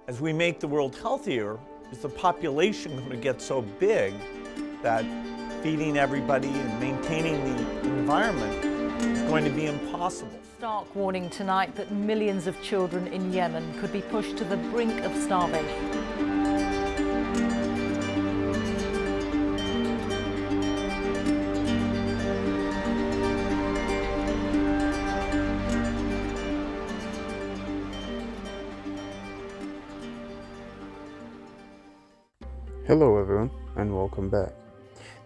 As we make the world healthier, is the population going to get so big that feeding everybody and maintaining the environment is going to be impossible? Stark warning tonight that millions of children in Yemen could be pushed to the brink of starvation. Hello everyone and welcome back.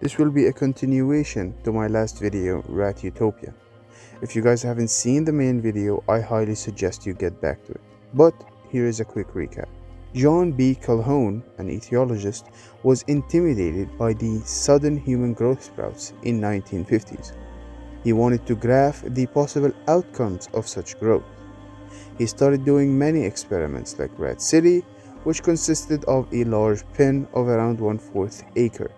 This will be a continuation to my last video, Rat Utopia. If you guys haven't seen the main video, I highly suggest you get back to it. But here is a quick recap. John B. Calhoun, an etiologist, was intimidated by the sudden human growth sprouts in 1950s. He wanted to graph the possible outcomes of such growth. He started doing many experiments like Rat City, which consisted of a large pen of around 1/4 acre.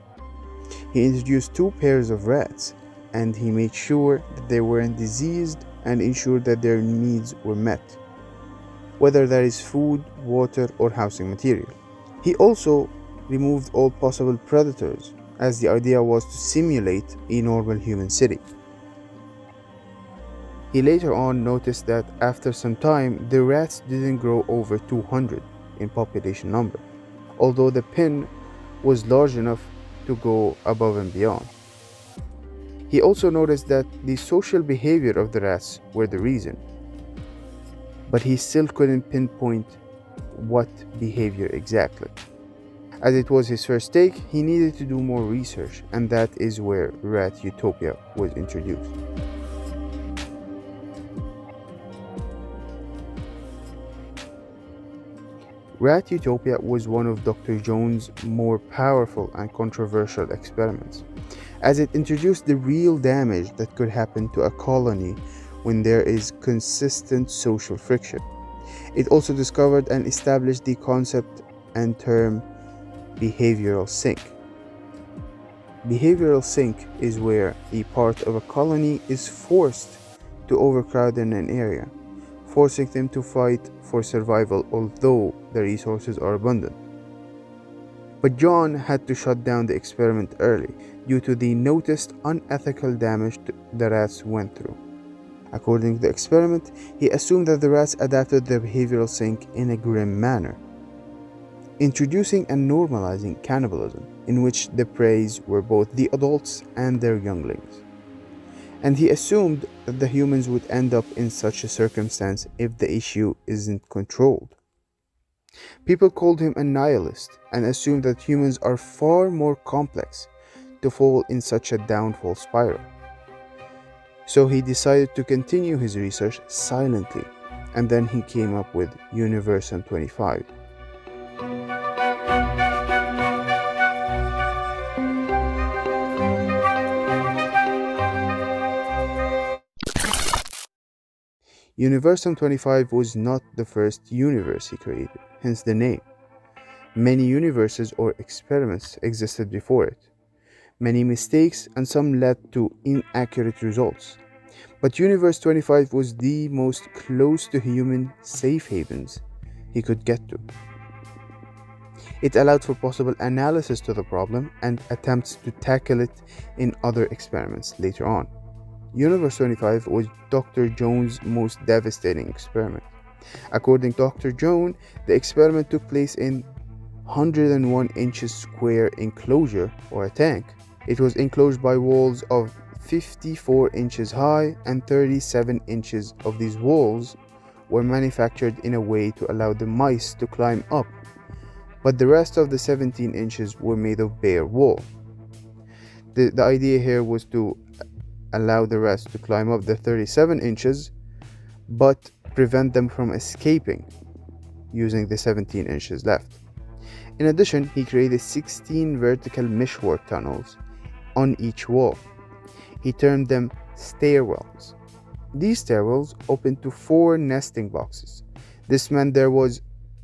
He introduced 2 pairs of rats, and he made sure that they weren't diseased and ensured that their needs were met, whether that is food, water, or housing material. He also removed all possible predators, as the idea was to simulate a normal human city. He later on noticed that after some time, the rats didn't grow over 200 in population number, although the pen was large enough to go above and beyond. He also noticed that the social behavior of the rats were the reason, but he still couldn't pinpoint what behavior exactly. As it was his first take, he needed to do more research, and that is where Rat Utopia was introduced. Rat Utopia was one of Dr. Jones' more powerful and controversial experiments, as it introduced the real damage that could happen to a colony when there is consistent social friction. It also discovered and established the concept and term behavioral sink. Behavioral sink is where a part of a colony is forced to overcrowd in an area, forcing them to fight for survival although the resources are abundant. But John had to shut down the experiment early due to the noticed unethical damage the rats went through. According to the experiment, he assumed that the rats adapted their behavioral sink in a grim manner, introducing and normalizing cannibalism, in which the prey were both the adults and their younglings. And he assumed that the humans would end up in such a circumstance if the issue isn't controlled. People called him a nihilist and assumed that humans are far more complex to fall in such a downfall spiral. So he decided to continue his research silently, and then he came up with Universum 25. Universum 25 was not the first universe he created, hence the name. Many universes or experiments existed before it. Many mistakes and some led to inaccurate results. But Universe 25 was the most close to human safe havens he could get to. It allowed for possible analysis to the problem and attempts to tackle it in other experiments later on. Universe 25 was Dr. Jones' most devastating experiment. According to Dr. Jones, the experiment took place in 101 inches square enclosure or a tank. It was enclosed by walls of 54 inches high, and 37 inches of these walls were manufactured in a way to allow the mice to climb up, but the rest of the 17 inches were made of bare wall. The idea here was to allow the rats to climb up the 37 inches but prevent them from escaping using the 17 inches left. In addition, he created 16 vertical meshwork tunnels on each wall. He termed them stairwells. These stairwells opened to 4 nesting boxes. This meant there was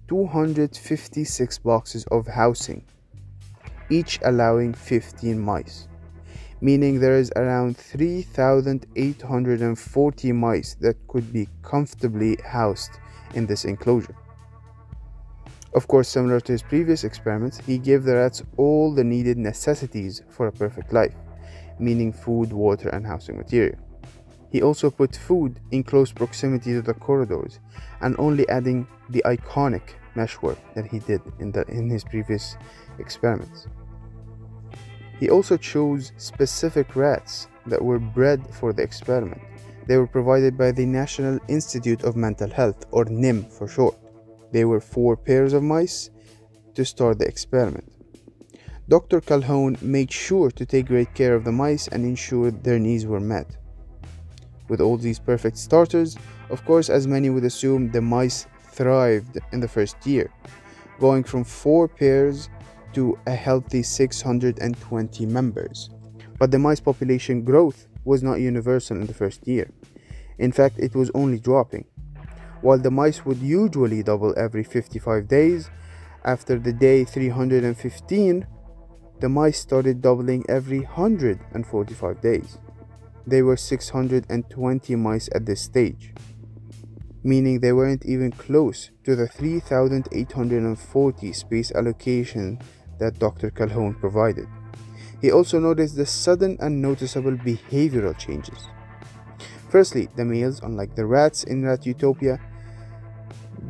256 boxes of housing, each allowing 15 mice, meaning there is around 3,840 mice that could be comfortably housed in this enclosure. Of course, similar to his previous experiments, he gave the rats all the needed necessities for a perfect life, meaning food, water, and housing material. He also put food in close proximity to the corridors and only adding the iconic meshwork that he did in his previous experiments. He also chose specific rats that were bred for the experiment. They were provided by the National Institute of Mental Health, or NIM for short. They were 4 pairs of mice to start the experiment. Dr. Calhoun made sure to take great care of the mice and ensure their needs were met. With all these perfect starters, of course, as many would assume, the mice thrived in the first year, going from 4 pairs to a healthy 620 members. But the mice population growth was not universal in the first year. In fact, it was only dropping. While the mice would usually double every 55 days, after the day 315, the mice started doubling every 145 days. There were 620 mice at this stage, meaning they weren't even close to the 3,840 space allocation that Dr. Calhoun provided. He also noticed the sudden and noticeable behavioral changes. Firstly, the males, unlike the rats in Rat Utopia,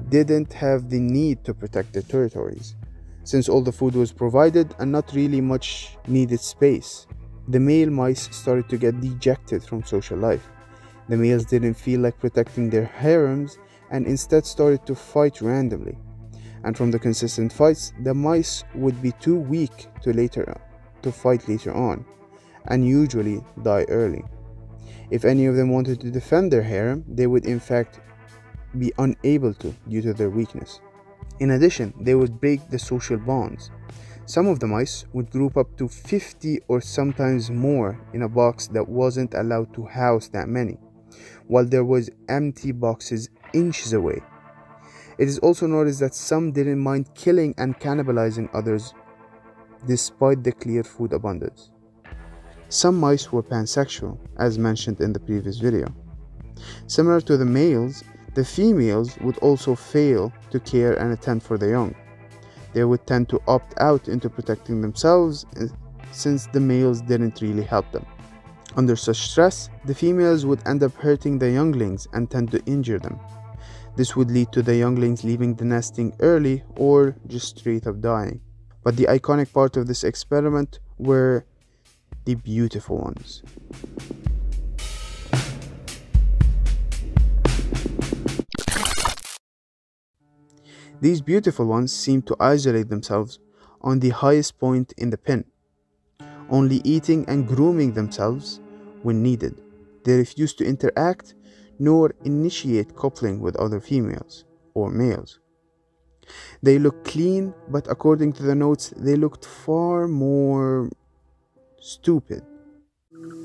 didn't have the need to protect their territories, since all the food was provided and not really much needed space. The male mice started to get dejected from social life. The males didn't feel like protecting their harems and instead started to fight randomly. And from the consistent fights, the mice would be too weak to fight later on, and usually die early. If any of them wanted to defend their harem, they would in fact be unable to due to their weakness. In addition, they would break the social bonds. Some of the mice would group up to 50 or sometimes more in a box that wasn't allowed to house that many, while there was empty boxes inches away. It is also noticed that some didn't mind killing and cannibalizing others despite the clear food abundance. Some mice were pansexual, as mentioned in the previous video. Similar to the males, the females would also fail to care and attend for the young. They would tend to opt out into protecting themselves since the males didn't really help them. Under such stress, the females would end up hurting the younglings and tend to injure them. This would lead to the younglings leaving the nesting early or just straight up dying. But the iconic part of this experiment were the beautiful ones. These beautiful ones seemed to isolate themselves on the highest point in the pen, only eating and grooming themselves when needed. They refused to interact nor initiate coupling with other females or males. They looked clean, but according to the notes, they looked far more stupid.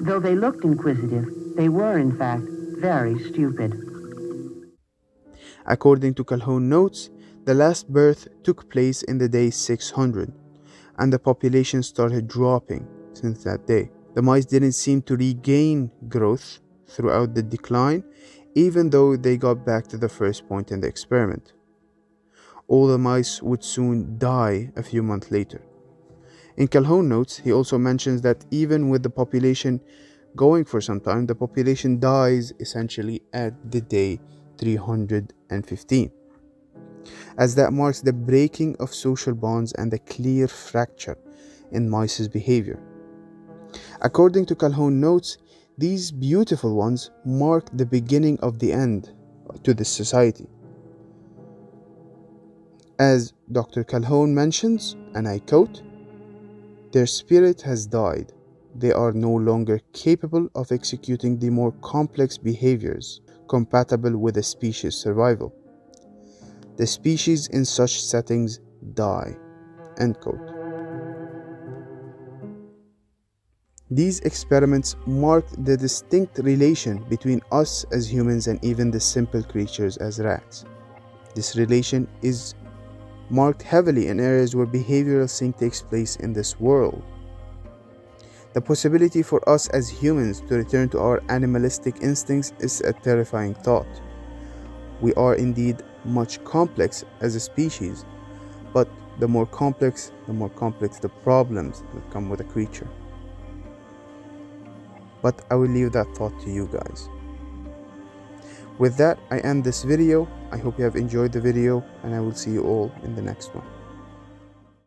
Though they looked inquisitive, they were in fact very stupid. According to Calhoun notes, the last birth took place in the day 600, and the population started dropping since that day. The mice didn't seem to regain growth throughout the decline, even though they got back to the first point in the experiment. All the mice would soon die a few months later. In Calhoun notes, he also mentions that even with the population going for some time, the population dies essentially at the day 315, as that marks the breaking of social bonds and the clear fracture in mice's behavior. According to Calhoun notes, these beautiful ones mark the beginning of the end to this society. As Dr. Calhoun mentions, and I quote, "Their spirit has died. They are no longer capable of executing the more complex behaviors compatible with a species' survival. The species in such settings die." End quote. These experiments marked the distinct relation between us as humans and even the simple creatures as rats. This relation is marked heavily in areas where behavioral sync takes place in this world. The possibility for us as humans to return to our animalistic instincts is a terrifying thought. We are indeed much complex as a species, but the more complex the problems that come with a creature. But I will leave that thought to you guys. With that, I end this video. I hope you have enjoyed the video, and I will see you all in the next one.